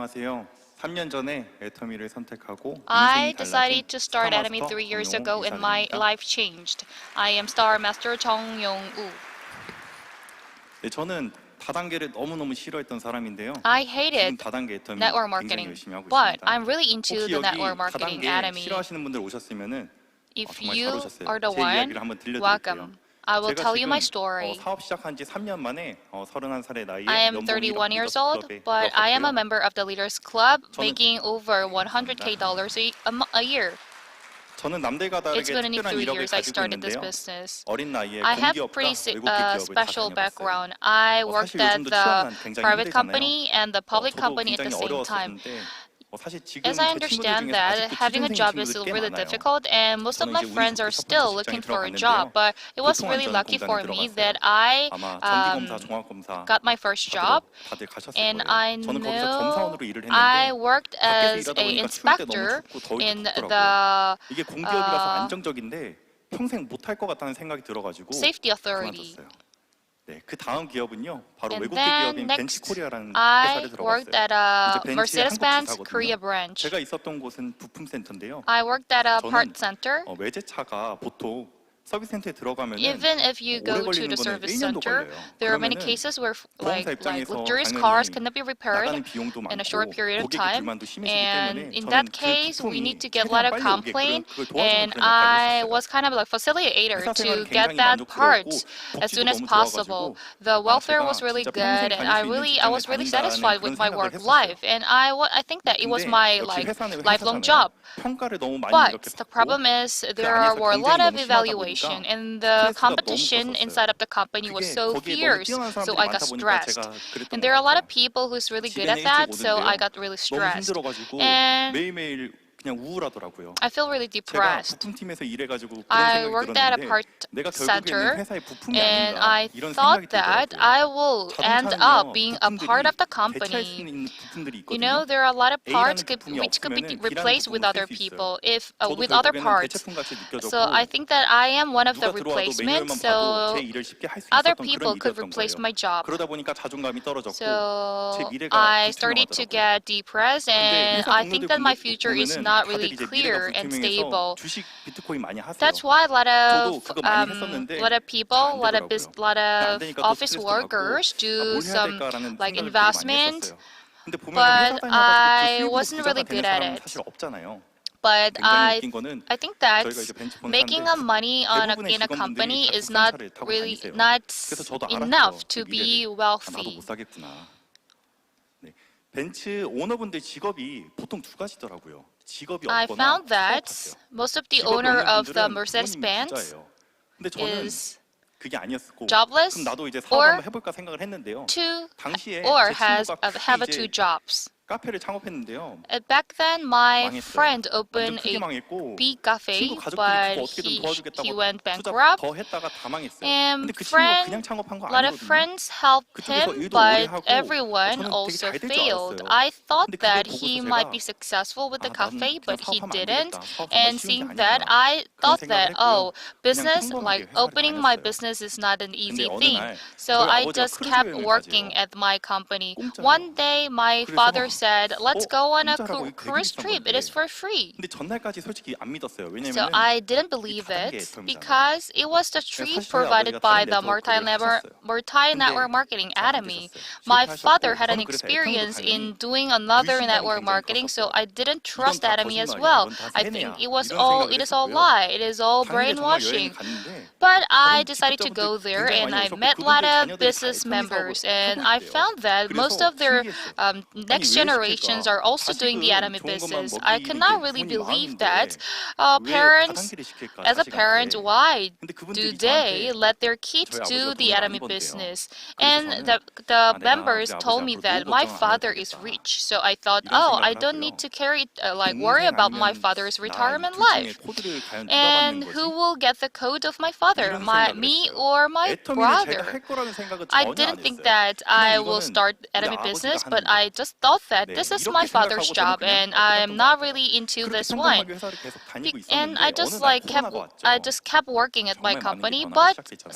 안녕하세요. 3년 전에 애터미를 선택하고 I 인생이 decided 달라진 to start Atome 스타마스터 3 years 정용우 ago and my 이사입니다. life changed. I am Star Master 정용우. 네, 저는 다단계를 너무너무 싫어했던 사람인데요. I 지금 hated 다단계 애터미 network 굉장히 marketing, 열심히 하고 but 있습니다. I'm really into 혹시 the 여기 network marketing 다단계 Atome. 싫어하시는 분들 오셨으면은 If 정말 잘 you 오셨어요. are the 제 이야기를 one, 한번 들려드릴게요. welcome. I will 제가 tell you 지금 my story. 사업 시작한 지 3년 만에 31살의 나이에 I am 연봉 1억 31 years 리더스 old, 클럽에 but I am a 들어갔고요. member of the Leaders Club, 저는- making over $100K a year. 저는 남들과 It's 다르게 been only 특별한 3 이력을 years I 가지고 started this 있는데요. business. 어린 나이에 I have 공기업과 pretty 외국계 기업을 다 special 다녀봤어요. background. I worked 사실 at 요즘도 the 취업난 굉장히 private 힘들잖아요. company and the public 저도 company at the 굉장히 same time. 어려웠었는데 사실 지금 As I 제 친구들 understand 중에서 that 아직도 having a 취준생 job is 친구들이 꽤 really 많아요. difficult, and most of 저는 my 이제 friends are 운이 좋게 첫 still 번째 looking 직장에 for a 들어갔는데요. job. But it was really lucky 교통안전공단에 for me 들어갔어요. that I 아마 전기검사, 종합검사 got my first job, 다들 가셨을 and 거예요. I 저는 거기서 know 검사원으로 일을 I 했는데 worked 밖에서 as 일하다 a 보니까 추울 때 너무 inspector 춥고 더울 때 in 덥더라고요. the 이게 공기업이라서 안정적인데 평생 못할 것 같다는 생각이 들어가지고 safety authority. 그만뒀어요. 네, 그 다음 기업은요, 바로 And 외국계 then 기업인 벤츠 next, 코리아라는 I 회사를 worked 들어갔어요. at a 이제 벤츠의 한국 Mercedes-Benz 지사거든요. Korea branch. 제가 있었던 곳은 부품 센터인데요. I worked at a 저는 part center. 외제차가 보통 서비스 센터에 들어가면은 Even if you 오래 go to 걸리는 the 거는 service 1년도 center, 걸려요. there are many 그러면은 cases where 보험사 like 입장에서 luxurious cars 당연히 cannot be repaired 나가는 비용도 in 많고 a short period of 고객의 time. 불만도 심해지기 And 때문에 in 저는 that 그 case, we 부품이 need to get a 최대한 lot of 빨리 오게 complaint. 그걸 도와주는 And 그런 역할을 I 했었어요. was kind of like facilitator 회사 to 생활은 get 굉장히 that part 만족스러웠고 as soon 복지도 as 너무 possible. 좋아가지고 The welfare was 제가 really 진짜 good, 평생 and 다닐 수 있는 I 직장에 was really 다닌다는 satisfied 그런 with my 생각을 work 했었어요. life. And I think that it was 근데 my 역시 like 회사는 lifelong 회사잖아요. job. 평가를 너무 많이 But 이렇게 the 받고 problem is 그 there 안에서 were a 경쟁이 lot of 너무 심하다 evaluation, 보니까 and the 스트레스가 너무 competition 컸었어요. inside of the company was 그게 so 거기에 너무 fierce, 뛰어난 so 사람들이 I got 많다 보니까 stressed. 제가 그랬던 And 것 there are a lot 같아요. of people who's really good 집에는 at 일찍 that, so I 오는데요. got really 너무 stressed. 힘들어가지고 And 매일매일 그냥 우울하더라고요. I feel really 제가 depressed. 부품팀에서 일해가지고 그런 I 생각이 worked at a 들었는데 part 내가 결국에는 center, 회사의 부품이 and 아닌가 I 이런 thought 생각이 that 들더라고요. I will end up 자동차는요 being a part of the 부품들이 대체할 수 company. 있는 부품들이 You know, 있거든요. there are a lot of A라는 parts 부품이 which could be 없으면은 B라는 replaced with 부품을 other 쓸 수 people, 있어요. if 저도 with other 결국에는 parts. 대체품같이 So I 느껴졌고 think that I am one of the 누가 들어와도 replacement, 매뉴얼만 봐도 제 so 일을 쉽게 할 수 other 있었던 그런 people could 일이었던 replace 거예요. my job. 그러다 보니까 자존감이 떨어졌고 제 So 미래가 I started to 불투명하더라고요. get depressed, 근데 and 회사 I think that my 동료들 future is 보면은 not 다들 really 이제 미래가 clear and 불투명해서 stable. 주식 비트코인 많이 하세요. That's why a lot 저도 of 그거 많이 했었는데 people, 잘 안 되더라고요. lot 안 of 되니까 또 office 스트레스도 받고 workers do 뭘 해야 some 될까라는 like 생각을 되게 많이 investment, 했었어요. 근데 보면 회사 but 다녀가지고 그 I 수입으로 wasn't 부자가 really 되는 good at 사람은 it. 사실 없잖아요. But 굉장히 웃긴 거는 I think that 저희가 이제 벤처 making 본사인데 money 대부분의 in a 직원분들이 company 다 is not 국산차를 타고 really 다니세요. not 그래서 저도 enough 알았어요. to 그 be 미래를. 나도 wealthy. 못 사겠구나. 네. 벤츠 오너분들 직업이 보통 두 가지더라고요. 직업이 I 없거나 found that 사업하세요. most of the 직업이 owner 없는 of the 분들은 Mercedes-Benz 부모님이 부자예요. 근데 저는 is 그게 아니었고 jobless 그럼 나도 이제 사업 or 한번 해볼까 생각을 했는데요. two 당시에 or 제 has 친구가 have 크게 two 이제 jobs. 카페를 창업했는데요. Back then, my 망했어요. friend 완전 opened 크게 a 망했고 big 친구 cafe, 가족들이 but 그거 어떻게든 he 도와주겠다고 went 투자 bankrupt. 더 했다가 다 망했어요. And 근데 그 친구가 그냥 friend, 창업한 거 a lot of 아니거든요. friends helped 그쪽에서 him, 일도 오래 but 하고 everyone 저는 되게 also 잘 될 줄 failed. 알았어요. I thought 근데 그걸 that 보고서 he might 제가 be successful with the 나는 cafe, 그냥 but he 사업하면 안 didn't. 되겠다. 사업 정말 And 쉬운 게 seeing that, 아니구나. I 그런 thought 생각을 that, 했고요. oh, 그냥 business, 평범하게 like 회사를 opening my 다녔어요. business is not an 근데 easy 어느 thing. 날 So 저희 I 아버지가 just 크루즈 kept 여행을 working 가재요. at my company. 공짜로. One day, my 그래서 father said, let's go on a 공짜라고 이거 되게 cruise 비싼 trip. It 건데. is for free. 근데 전날까지 솔직히 안 믿었어요. So 왜냐면은 I didn't 이 believe 다단계 it 애터미잖아요. because it was the 사실 trip 저희 provided 아버지가 by 다른 the 네트워크를 하셨어요. multi-network 근데 marketing 잘 안 Academy. 되셨어요. My father 실패하셨고 had an 저는 그래서 애터미도 experience 당연히 in doing another 불신감이 network 굉장히 marketing, so 컸었어요. I didn't 이건 trust 다 Academy as 거짓말이야. well. 이건 다 I 세뇌야. think 이런 it 생각을 is all 했었고요. lie. It is all 당일에 정말 여행을 brainwashing. 갔는데 But I 다른 decided to 직급자분들 go there, 굉장히 and 많이 I 오셨고 met a lot 그분들 of 자녀들이 다 business 애터미 members, 사업을 and 하고 I 있대요. found that most 그래서 of their 신기했어요. next 아니 왜 generations are 시킬까? also doing the 자식은 Academy 좋은 것만 business. I 먹이는 cannot 게 really 부모님 believe 마음인데 that 왜 parents, 다단계를 시킬까 as a parent, 자식한테. why 근데 do 그분들이 they 저한테 let their kids 저희 do 아버지가 the 돈을 많이 Academy 번대요. business? 그래서 And 저는 the 내가 우리 members 아버지 told me 앞으로 that 노후 my 걱정을 안 해도 father is 되겠다. rich. So I thought, 이런 oh, I 생각을 don't 하고요. need to worry 동생 about my 아니면 father's 나 이 retirement 둘 중에 life. 코드를 과연 누가 And 받는 who 거지? will get the code of my father, 이런 생각을 me 했어요. or my 애터미를 제가 brother? 할 거라는 생각은 I 전혀 안 didn't think 했어요. that 그냥 I will 이거는 start 우리 Academy 아버지가 business, 하는 but 일. I just thought that 네, this is 이렇게 my father's 생각하고 job 저는 그냥 and I'm 다녔던 것 not 같아요. really into 그렇게 this one. 생각하게 회사를 계속 다니고 And 있었는데 I 어느 just 날 like 코로나가 I 왔죠. just kept working at my 정말 많은 게 company, 변하기 but 시작했잖아요.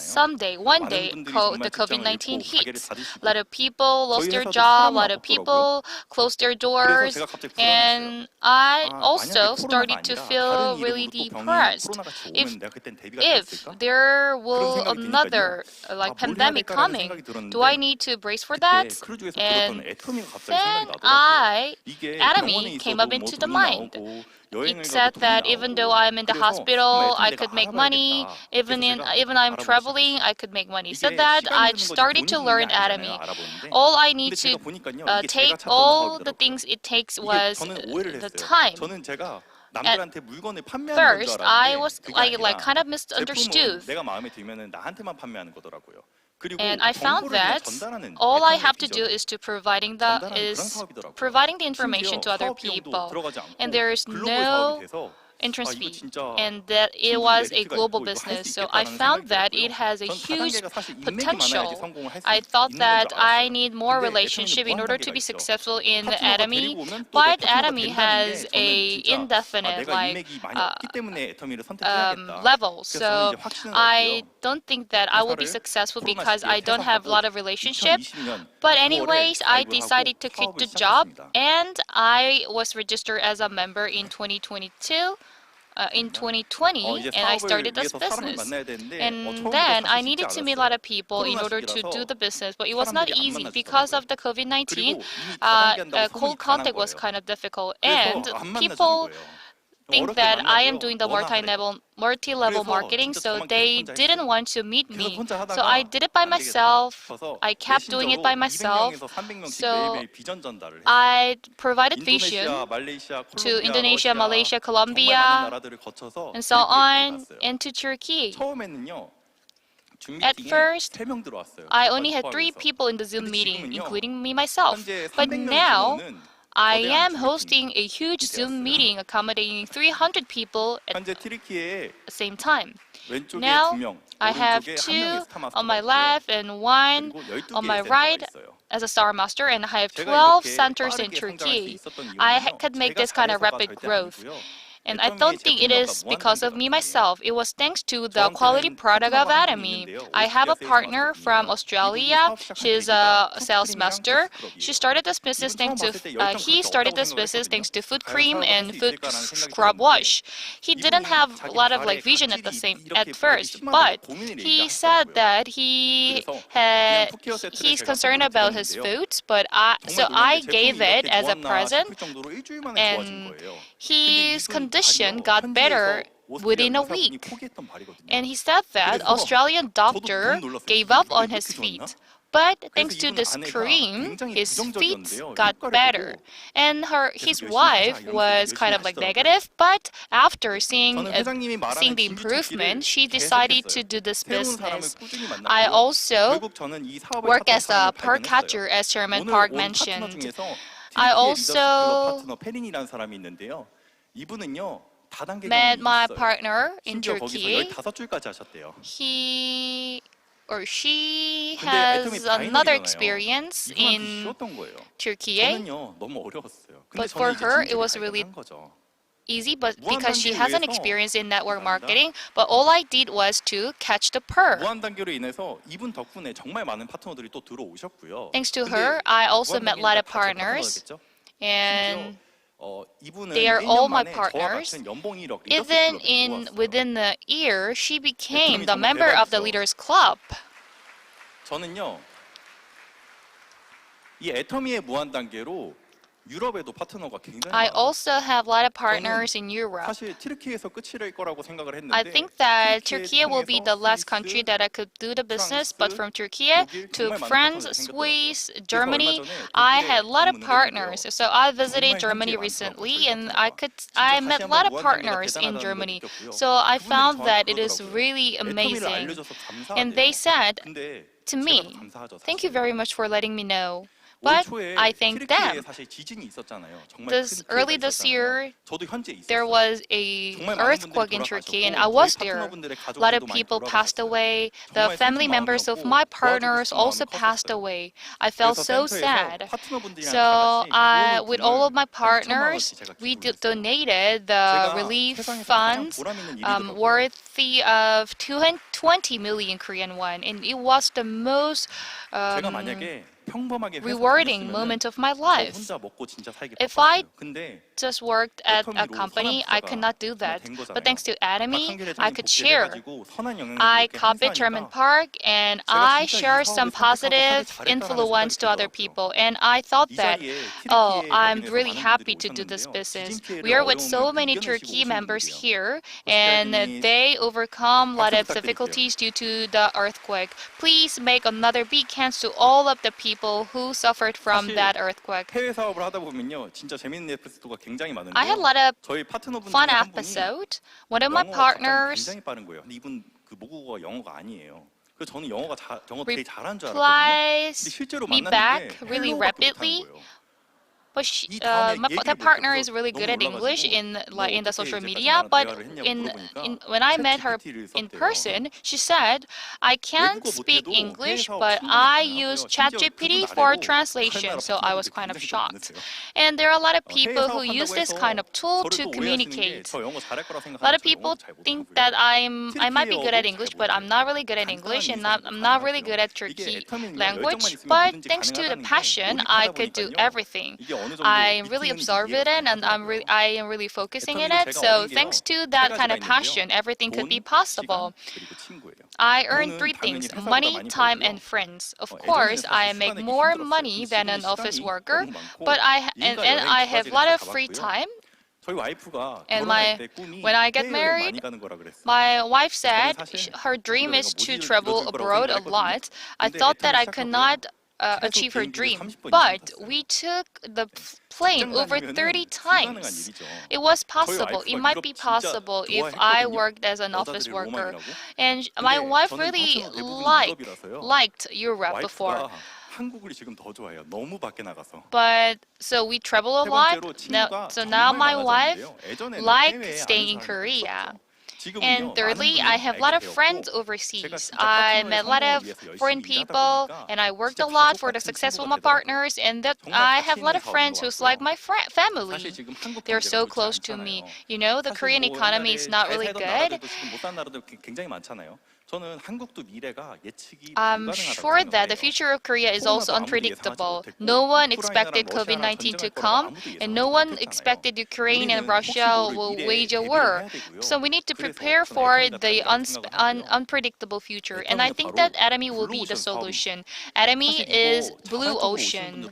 one 많은 day 분들이 the 정말 직장을 COVID-19 잃고 가게를 hits. 닫으시고 A lot of people lost 저희 their 회사도 job, a 사람이 lot of 없더라고요. people closed their 그래서 doors, 제가 갑자기 불안했어요. and I 아, 만약에 also 코로나가 started to 아니라 다른 feel really 이름으로 또 병이 depressed. 코로나같이 If 오면 내가 그땐 대비가 돼 if 있을까? there 그런 will 생각이 another 드니까요. like 아, 뭘 해야 pandemic 될까라는 coming, 생각이 do I 들었는데 need to brace for that? 그때 크루즈에서 And 들었던 애터미가 갑자기 생각이 then 나더라고요. 이게 병원에 Atomy came up 있어도 뭐 into the 돈이 mind. 나오고 It 여행을 가도 said 돈이 that even though 나오고 I'm in the 그래서 hospital, I 애터미 내가 could make money. 알아봐야겠다. Even 그래서 제가 even I'm 알아보기 traveling, 시작했어요. I could make money. So 이게 that I 시간이 드는 거지 started 돈이 to 드는 게 learn 아니잖아요. Atomy. 알아보는데. All I 근데 need 제가 to 보니까요. 이게 take 제가 찾던 all the 사업이더라고요. things it takes 이게 was 저는 오해를 the 했어요. time. 저는 제가 At 남들한테 물건을 판매하는 건 줄 first, I 알았는데 was 그게 like 아니라 kind of 제품은 misunderstood. 내가 마음에 들면은 나한테만 판매하는 거더라고요. 그리고 And I found 정보를 그냥 that 전달하는 all I 애터미의 have to do 비전을 is to 전달하는 그런 사업이더라고요. providing the information 심지어 to other 사업 비용도 people. 들어가지 And 않고 there is 글로벌 사업이 no 돼서 entrance 이거 fee, 진짜 and that it 충분히 was a 메리트가 global 있고 이거 할 수 business. So I 있겠다라는 found 생각이 that 들었고요. it has a 전 huge 다단계가 사실 인맥이 많아야지 potential. 성공을 할 수 I thought 있는 건 that 줄 I 알았어요. need more 근데 애터미는 relationship in order to 무한단계가 be 있죠. successful in 파트너가 Atomy, 데리고 오면 또 내 but 파트너가 Atomy 된다는 게 has 저는 a 진짜 indefinite 내가 like 인맥이 많이 없기 때문에 애터미를 선택해야겠다. level. 그래서 저는 So 이제 확신을 I 얻고요. don't think that I will be 회사를 successful 코로나 because 시기에 I don't have a 퇴사하고 lot of relationship. 2020년 But 9월에 anyways, I 가입을 하고 decided to quit 사업을 the job 시작했습니다. and I was registered as a member in 2022. In 2020, 이제 and I 사업을 started this 위해서 사람을 business. 만나야 되는데 And 처음부터 then I 사실 쉽지 needed to meet a lot 않았어요. of people in 코로나 order to do 시기라서 the business, but it was not 사람들이 안 easy because of the COVID-19. 그리고 이미 다단계 한다고 소문이 Cold 다 난 contact was 거예요. kind of difficult, 그래서 and 안 만나주는 people 거예요. think 어렵게 that I am 만나고요. doing the 너나 하래요. multi-level 그래서 marketing, 진짜 so 저만 계속 they 혼자 didn't 했어요. want to meet 계속 me. 혼자 So I 하다가 did it by 안 되겠다 myself. 싶어서 I kept doing it by 메신저로 myself. 200명에서 300명씩 So 매일매일 비전 전달을 했어요. I provided vision 인도네시아, 말레이시아, to 콜롬비아, Indonesia, 러시아 Malaysia, 정말 Colombia, 많은 나라들을 거쳐서 and so 튀르키예까지 on, 갔어요. and to Turkey. 처음에는요. 줌 At 미팅에 first, 3명 들어왔어요. I only had 3 포함해서. people in the Zoom 근데 meeting, 지금은요. including me myself. 현재 But 300명이 now, 들어오는 I 거대한 am 줌 hosting 미팅이 a huge Zoom 되었어요. meeting accommodating 300 people at 현재 튀르키예에 the same time. 왼쪽에 Now, 2명, I have 오른쪽에 2 1명의 스타마스터가 on my 있고요. left and 1 그리고 on my 12개의 right 센터가 있어요. as a Star Master, and I have 제가 12 이렇게 centers in 빠르게 성장할 수 Turkey. 있었던 I 이유는요. could make 제가 this kind of 잘해서가 rapid 절대 growth. 아니고요. And I 애터미의 don't think it 제품력과 is because of me 무한단계가 myself. It was thanks to the 저한테는 quality product of 파트너가 한 Atomy. 분이 있는데요. I have a 오스트리아 partner 세일즈 from 마스터분이에요. 이분이 Australia. 사업 시작한 She's 계기가 a sales 푸드크림이랑 master. 푸드스크럽이에요. She started this business 이분 thanks 처음 to 봤을 때 열정 he 그렇게 started 없다고 this business 생각을 thanks to 했거든요. food 과연 cream 사업을 and 할수 food 있을까라는 생각이 scrub 들었는데 wash. He didn't 이분이 have 자기 a lot of 발에 like vision at 각질이 at 이렇게 first, 심하다고 but 고민을 he said 얘기하시더라고요. that 그래서 그냥 푸케어 세트를 he's 제가 concerned 선물로 about his 드렸는데요. foods, but 정말 I 놀란 게 gave 제품이 it 이렇게 as a 좋았나 present, 싶을 정도로 일주일 만에 좋아진 and 거예요. his 근데 이분 condition 발이요. got better 현지에서 within a 오스트리아 의사분이 week. 포기했던 발이거든요. And he said that 그래서 Australian 저도 doctor 너무 놀랐어요. gave 이게 up 이렇게 on his 좋았나? feet. But thanks 그래서 to 이분 this 아내가 cream, 굉장히 his feet 부정적이었는데요. got 효과를 better. 보고 And his 계속 열심히 wife 하자, was 열심히 kind of like 하시더라고요. negative, but after seeing 저는 회장님이 seeing 말하는 the 진주 improvement, 찾기를 she decided to 계속했어요. do this 새로운 사람을 business. 꾸준히 I 만났고요. also 결국 저는 이 사업을 work 찾던 as a 사람을 park 발견했어요. catcher, as Chairman 오늘 Park 온 파트너 mentioned. 중에서 I 튀르키예 리더스 클럽 also 파트너 페린이라는 사람이 있는데요. 이분은요 다단계 met 경험이 my 있어요. partner in 심지어 거기서 Turkey. 15줄까지 하셨대요. He or she 근데 애터미 has another 파이널이잖아요. experience 이분한테 in 쉬웠던 거예요. Turkey. 저는요 너무 어려웠어요. 근데 But for 저는 이제 her, it 진지를 was really 발견한 거죠. easy, but because she 무한단계를 has an 위해서 experience in network 감사합니다. marketing, but all I did was to catch the pearl. 무한 단계로 인해서 이분 덕분에 정말 많은 파트너들이 또 들어오셨고요. Thanks to 근데 her, I also met a lot 무한 of 단계니까 다제 partners, 파트너겠죠? and 이분은 they are 1년 all my 만에 저와 partners. 같은 연봉 1억 리더스 even 클럽에 in 들어왔어요. within the year, she became the 정말 member of the 대박이죠. Leaders Club. 저는요 이 애터미의 무한 단계로 유럽에도 파트너가 굉장히 I 많아요. also have a lot of partners in Europe. 사실 튀르키예에서 끝일 거라고 생각을 했는데 I think that Turkey 튀르키예 will be the 통해서 last 스위스, country that I could do the business, 프랑스, but from Turkey 독일 to 정말 많은 France, 파트너들이 Swiss, 생겼더라고요. Germany, 그래서 얼마 전에 I 독일에 had a lot of 방문을 partners. 했는데요. So I visited 정말 Germany 현지에 recently, 많더라고요, and 저희 I 파트너가. met a 진짜 lot 다시 of 한번 partners 무한단계가 in 대단하다는 걸 Germany. 느꼈고요. So I 그분들이 found 저한테 that it is 그러더라고요. really 애터미를 amazing. 알려줘서 And they 감사하대요. said 근데 to 제가 me, 더 감사하죠, "Thank you 사실. very much for letting me know." But 초에 I thank 튀르키예에 them. 사실 지진이 있었잖아요. 정말 큰 Early 피해가 this 있었잖아요. year, 저도 현지에 there 있었어요. was a 정말 많은 분들이 earthquake in Turkey, and I 돌아가셨고 was 저희 there. 파트너분들의 A lot of 가족들도 많이 people passed 돌아가셨어요. away. The 정말 family 슬픈 members of 마음이었고 my 도와주고 partners 싶은 also 마음은 passed 컸었어요. away. I felt 그래서 so 센터에서 sad. 파트너분들이랑 다 So 같이 도움을 with all of my 한 2천만 partners, 원씩 제가 we 기부를 했어요. donated the 제가 relief 세상에서 가장 funds 보람 있는 일이더라고요. worthy of 20 million Korean won, and it was the most 제가 만약에 평범하게 회사 rewarding 다녔으면은 moment of my 저 life. 혼자 먹고 진짜 살기 If I 바빴어요. 근데 just worked at a 애터미로 company, 선한 I could not do 부자가 that. 된 거잖아요. But thanks to Atomy, 박한길 I 회장님 could 복귀를 share. 해가지고 선한 영향력을 I 이렇게 copied German 행사하니까 Park, and 제가 I 진짜 이 share 사업을 some 선택하고 하길 positive 잘했다라는 influence 생각이 to other 들더라고요. people. And I thought 이 that, 자리에 oh, 튀르키예 I'm 법인에서 really 많은 happy 분들이 to do this 오셨는데요. business. 지진 피해를 We are with 어려움을 so many 이겨내시고 Turkey 오신 members 분들이에요. here, 그렇게 and 알기니 they overcome a lot 박수 of 부탁드릴게요. difficulties due to the earthquake. Please make another big hands to all of the people who suffered from 사실 that earthquake. 해외 사업을 하다 보면요, 진짜 재밌는 에피소드가 굉장히 I had a 많은데요. lot of 저희 파트너분 fun 중에 한 분이 episode. One of my 영어가 갑자기 partners 굉장히 빠른 거예요. 근데 이분 그 모국어가 영어가 아니에요. 그래서 저는 영어 되게 잘하는 줄 알았거든요. 근데 replies 실제로 me 만났는데 back really 헬로우밖에 rapidly. 못하는 거예요. But that partner is really good at English in the social media. But when I met her in person, she said, "I can't speak English, but I use ChatGPT for translation." So I was kind of shocked. And there are a lot of people who use this kind of tool to communicate. A lot of people think that I might be good at English, but I'm not really good at English, and I'm not really good at Turkey language. But thanks to the passion, I could do everything. I really observe it and I am really focusing in it. So thanks to that kind of passion, everything could be possible. I earn three things: money, time, and friends. Of course, I make more money than an office worker, but I have a lot of free time. And when I get married, my wife said her dream is to travel abroad a lot. I thought that I could not achieve her dream, but we took the plane over 30 times. It was possible. It might be possible if I worked as an office worker. And my wife really liked Europe before. 한국을 지금 더 좋아해요. 너무 밖에 나가서. But so we travel a lot. Now my wife likes staying in Korea. And thirdly, I have a lot of friends overseas. I met a lot of foreign people, and I worked a lot for the success of my partners, and that I have a lot of friends who's like my family. They're so close to me. You know, the Korean economy is not really good. I'm sure that the future of Korea is also unpredictable. No one expected COVID-19 to come, and no one expected Ukraine and Russia will wage a war. So we need to prepare for the unpredictable future, and I think that Atomy will be the solution. Atomy is blue ocean.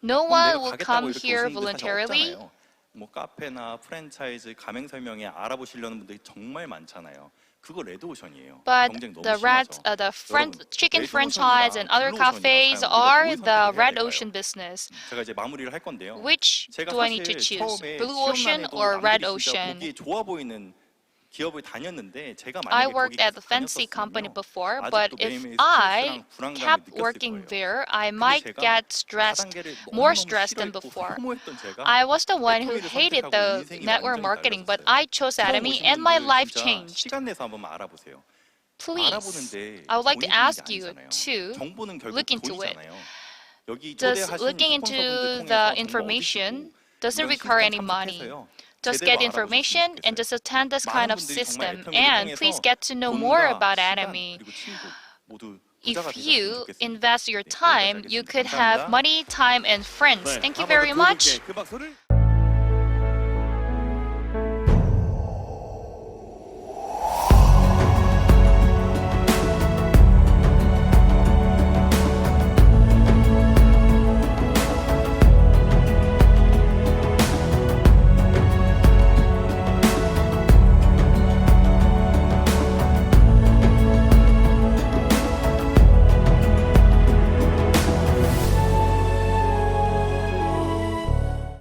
No one will come here voluntarily. 뭐 카페나 프랜차이즈 가맹 설명회 알아보시려는 분들이 정말 많잖아요. 그거 레드오션이에요. But 경쟁 너무 the 심하죠. chicken franchise and other cafes are the red ocean business. 제가 이제 마무리를 할 건데요. Which do I need to choose? Blue ocean or red ocean? 보기에 좋아 보이는 기업을 다녔는데 제가 I 만약에 worked 거기 at a fancy company 다녔었으면요. before, but 아직도 if 매일매일 I 스트레스랑 불안감을 kept 느꼈을 working 거예요. there, I 근데 might 제가 get stressed, 다단계를 more 너무너무 stressed than 싫어했고 before. 혐오했던 제가 I was the one who 애터미를 hated 선택하고 the 인생이 network 완전히 marketing, but 달라졌어요. I chose 처음 Atomy 오신 and my 분들 life 진짜 changed. 시간 내서 한번 알아보세요. Please, 알아보는데 I would like to 돈이 ask 드는 게 you 아니잖아요. to 정보는 결국 look into it. 돈이잖아요. 여기 Just 초대하신 looking into 스폰서분들 the 통해서 정보 information 얻으시고 doesn't 이런 require 시스템 any money. 참석해서요. Just 제대로 get 알아보셨으면 information and 좋겠어요. just attend this kind of 많은 분들이 정말 system. 애터미를 And 통해서 please get to know more 돈과 about 시간 Atomy. 그리고 친구 모두 If 부자가 되셨으면 you 좋겠습니다. invest your 네, time, 여기까지 you 하겠습니다. could have 감사합니다. money, time, and friends. Thank you very much. 그 박수를